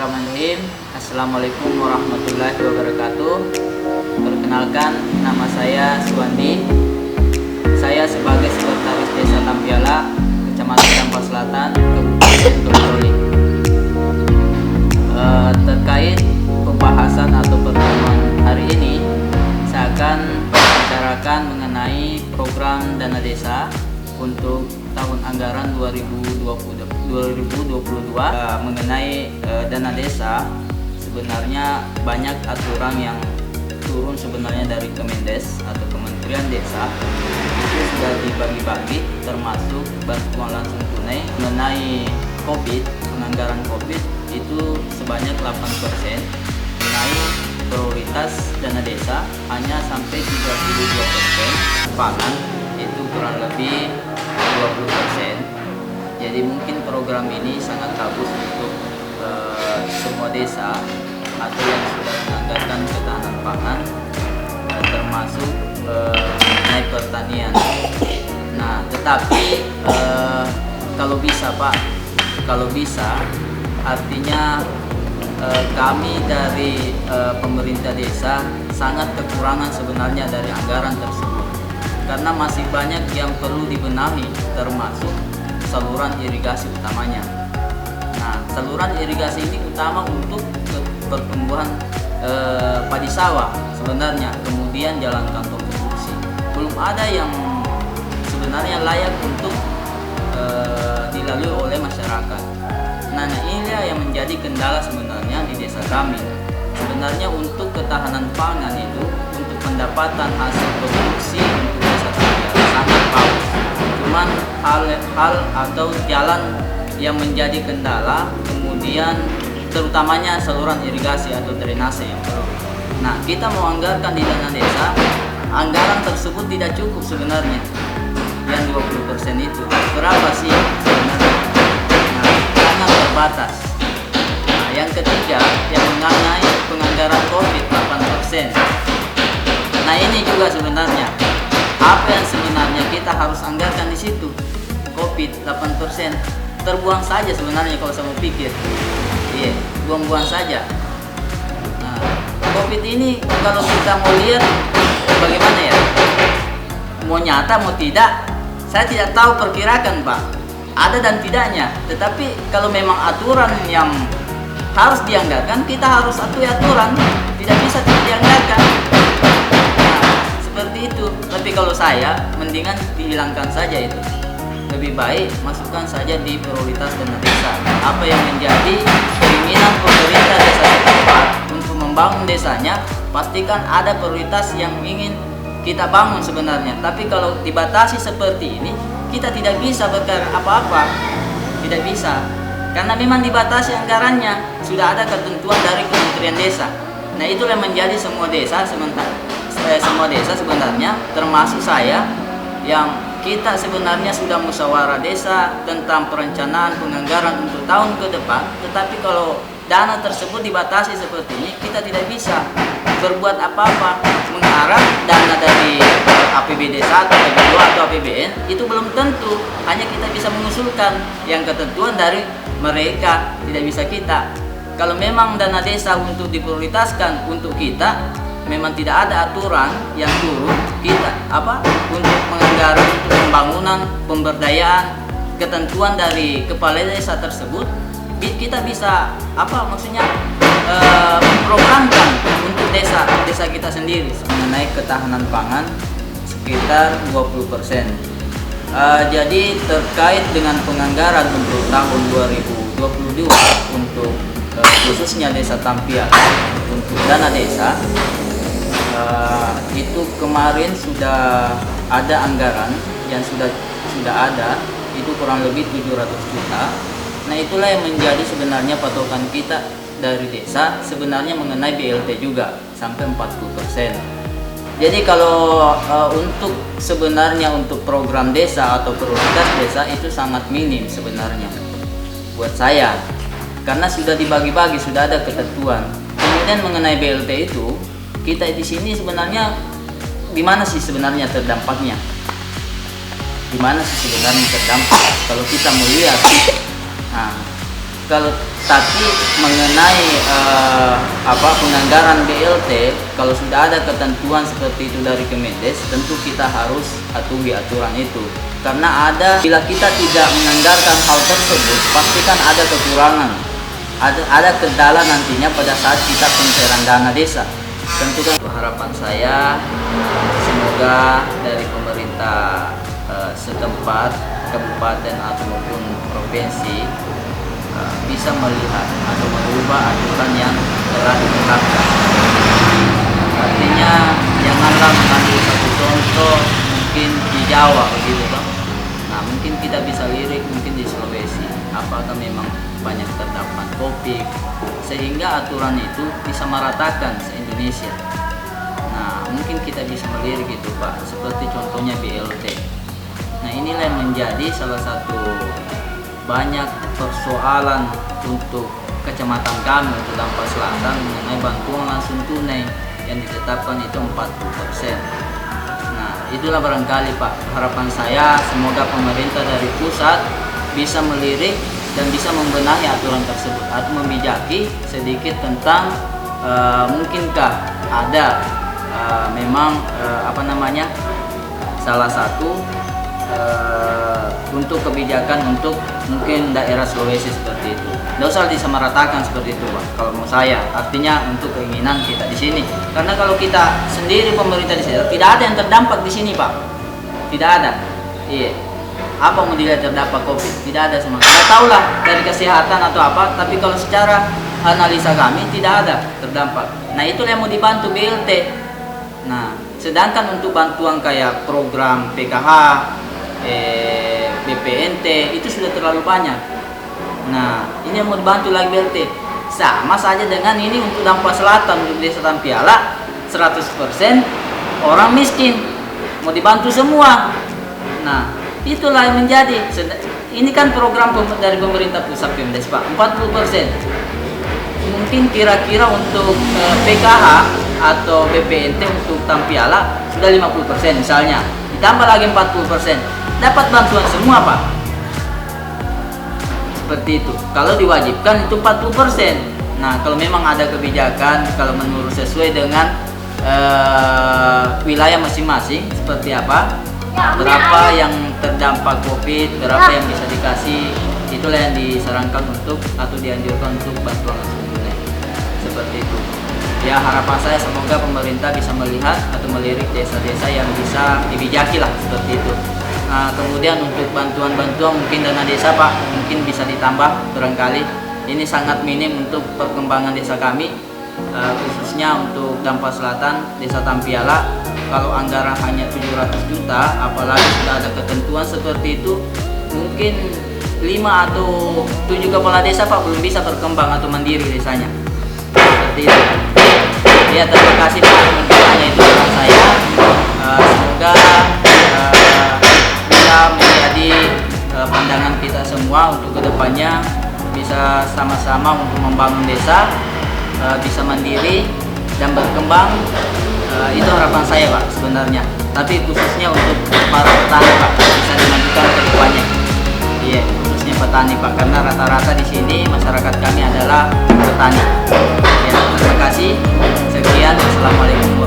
Bismillahirrahmanirrahim. Assalamualaikum warahmatullahi wabarakatuh. Perkenalkan, nama saya Suwandi. Saya sebagai sekretaris Desa Tampiala, Kecamatan Dampak Selatan, Kabupaten Tolikara. Terkait pembahasan atau pertemuan hari ini, saya akan membicarakan mengenai program dana desa untuk tahun anggaran 2022. Mengenai dana desa, sebenarnya banyak aturan yang turun sebenarnya dari Kemendes atau Kementerian Desa. Itu sudah dibagi-bagi, termasuk bantuan langsung tunai mengenai COVID, penganggaran COVID itu sebanyak 8%, mengenai prioritas dana desa hanya sampai 32%, pangan itu kurang lebih 20%. Jadi mungkin program ini sangat bagus untuk semua desa atau yang sudah menganggarkan ketahanan pangan, termasuk naik pertanian. Nah, tetapi kalau bisa Pak, kalau bisa artinya kami dari pemerintah desa sangat kekurangan sebenarnya dari anggaran tersebut, karena masih banyak yang perlu dibenahi, termasuk saluran irigasi utamanya. Nah, saluran irigasi ini utama untuk pertumbuhan padi sawah sebenarnya, kemudian jalan kantong produksi. Belum ada yang sebenarnya layak untuk dilalui oleh masyarakat. Nah, inilah yang menjadi kendala sebenarnya di desa kami. Sebenarnya untuk ketahanan pangan itu, untuk pendapatan hasil produksi untuk desa kami sangat bagus. Cuman hal atau jalan yang menjadi kendala, kemudian terutamanya saluran irigasi atau drainase yang perlu. Nah, kita mau anggarkan di dana desa, anggaran tersebut tidak cukup sebenarnya. Yang 20% itu berapa sih sebenarnya? Nah, sangat terbatas. Nah, yang ketiga yang mengenai penganggaran COVID 8%. Nah, ini juga sebenarnya apa yang sebenarnya kita harus anggarkan di situ. COVID 8% terbuang saja sebenarnya kalau saya mau pikir. Iya, buang-buang saja. Nah, COVID ini kalau kita mau lihat bagaimana ya, mau nyata mau tidak, saya tidak tahu, perkirakan Pak, ada dan tidaknya. Tetapi kalau memang aturan yang harus dianggarkan, kita harus atuhi aturan, tidak bisa tidak dianggarkan. Nah, seperti itu. Tapi kalau saya mendingan dihilangkan saja itu. Lebih baik masukkan saja di prioritas dana desa. Apa yang menjadi keinginan pemerintah desa setempat untuk membangun desanya, pastikan ada prioritas yang ingin kita bangun sebenarnya. Tapi kalau dibatasi seperti ini, kita tidak bisa bergerak apa-apa. Tidak bisa. Karena memang dibatasi anggarannya. Sudah ada ketentuan dari Kementerian Desa. Nah, itulah yang menjadi semua desa sebenarnya, termasuk saya, yang kita sebenarnya sudah musyawarah desa tentang perencanaan penganggaran untuk tahun ke depan. Tetapi kalau dana tersebut dibatasi seperti ini, kita tidak bisa berbuat apa-apa. Mengharap dana dari APBD 1, APBD 2 atau APBN itu belum tentu. Hanya kita bisa mengusulkan yang ketentuan dari mereka, tidak bisa kita. Kalau memang dana desa untuk diprioritaskan untuk kita, memang tidak ada aturan yang turun kita untuk menganggaran untuk pembangunan, pemberdayaan, ketentuan dari kepala desa tersebut, kita bisa memprogramkan untuk desa kita sendiri. Mengenai ketahanan pangan sekitar 20%. Jadi terkait dengan penganggaran untuk tahun 2022 untuk khususnya Desa Tampiala untuk dana desa, itu kemarin sudah ada anggaran yang sudah ada, itu kurang lebih 700 juta. Nah, itulah yang menjadi sebenarnya patokan kita dari desa sebenarnya mengenai BLT juga sampai 40%. Jadi kalau untuk sebenarnya untuk program desa atau prioritas desa itu sangat minim sebenarnya buat saya, karena sudah dibagi-bagi, sudah ada ketentuan. Kemudian mengenai BLT itu, kita di sini sebenarnya di mana sih sebenarnya terdampaknya? Di mana sih sebenarnya terdampak? Kalau kita melihat, nah, Kalau tapi mengenai penganggaran BLT, kalau sudah ada ketentuan seperti itu dari Kemendes, tentu kita harus patuhi aturan itu. Karena bila kita tidak menganggarkan hal tersebut, pasti kan ada kekurangan, ada kendala nantinya pada saat kita pencairan dana desa. Tentu kan harapan saya semoga dari pemerintah setempat, kabupaten ataupun provinsi bisa melihat atau merubah aturan yang telah ditetapkan. Artinya janganlah mengambil satu contoh mungkin di Jawa begitu Bang. Nah mungkin kita bisa lirik mungkin di Sulawesi, apakah memang banyak terdapat COVID sehingga aturan itu bisa meratakan se-Indonesia. Nah mungkin kita bisa melirik itu Pak, seperti contohnya BLT. Nah inilah yang menjadi salah satu banyak persoalan untuk kecamatan kami untuk Dampak Selatan mengenai bantuan langsung tunai yang ditetapkan itu 40%. Nah itulah barangkali Pak harapan saya, semoga pemerintah dari pusat bisa melirik dan bisa membenahi aturan tersebut atau membijaki sedikit tentang mungkinkah ada salah satu untuk kebijakan untuk mungkin daerah Sulawesi seperti itu. Tidak usah disamaratakan seperti itu Pak. Kalau mau saya, artinya untuk keinginan kita di sini. Karena kalau kita sendiri pemerintah di sini tidak ada yang terdampak di sini Pak. Tidak ada. Iya. Apa mau dilihat terdampak COVID? Tidak ada sama. Tidak tahulah dari kesehatan atau apa. Tapi kalau secara analisa kami tidak ada terdampak. Nah itulah yang mau dibantu BLT. Nah sedangkan untuk bantuan kayak program PKH, BPNT itu sudah terlalu banyak. Nah ini yang mau dibantu lagi BLT. Sama saja dengan ini untuk Dampak Selatan, untuk Desa Tampiala 100% orang miskin mau dibantu semua. Nah itulah yang menjadi, ini kan program dari pemerintah pusat Pemdes Pak, 40%. Mungkin kira-kira untuk PKH atau BPNT untuk Tampiala sudah 50% misalnya, ditambah lagi 40%, dapat bantuan semua Pak. Seperti itu. Kalau diwajibkan itu 40%. Nah kalau memang ada kebijakan, kalau menurut sesuai dengan wilayah masing-masing seperti apa, berapa yang terdampak COVID, berapa yang bisa dikasih, itulah yang disarankan untuk atau dianjurkan untuk bantuan langsung tunai. Seperti itu. Ya harapan saya semoga pemerintah bisa melihat atau melirik desa-desa yang bisa dibijaki lah seperti itu. Nah, kemudian untuk bantuan-bantuan mungkin dana desa Pak mungkin bisa ditambah barangkali. Ini sangat minim untuk perkembangan desa kami, khususnya untuk Dampak Selatan, Desa Tampiala. Kalau anggaran hanya 700 juta, apalagi sudah ada ketentuan seperti itu, mungkin 5 atau 7 kepala desa Pak belum bisa berkembang atau mandiri desanya. Seperti itu. Ya terima kasih Pak, mungkin hanya itu dari saya. Semoga bisa menjadi pandangan kita semua untuk kedepannya, bisa sama-sama untuk membangun desa, bisa mandiri dan berkembang. Itu harapan saya Pak sebenarnya, tapi khususnya untuk para petani Pak bisa dimajukan ke depannya. Iya, khususnya petani Pak, karena rata-rata di sini masyarakat kami adalah petani. Ya, terima kasih. Sekian, wassalamualaikum.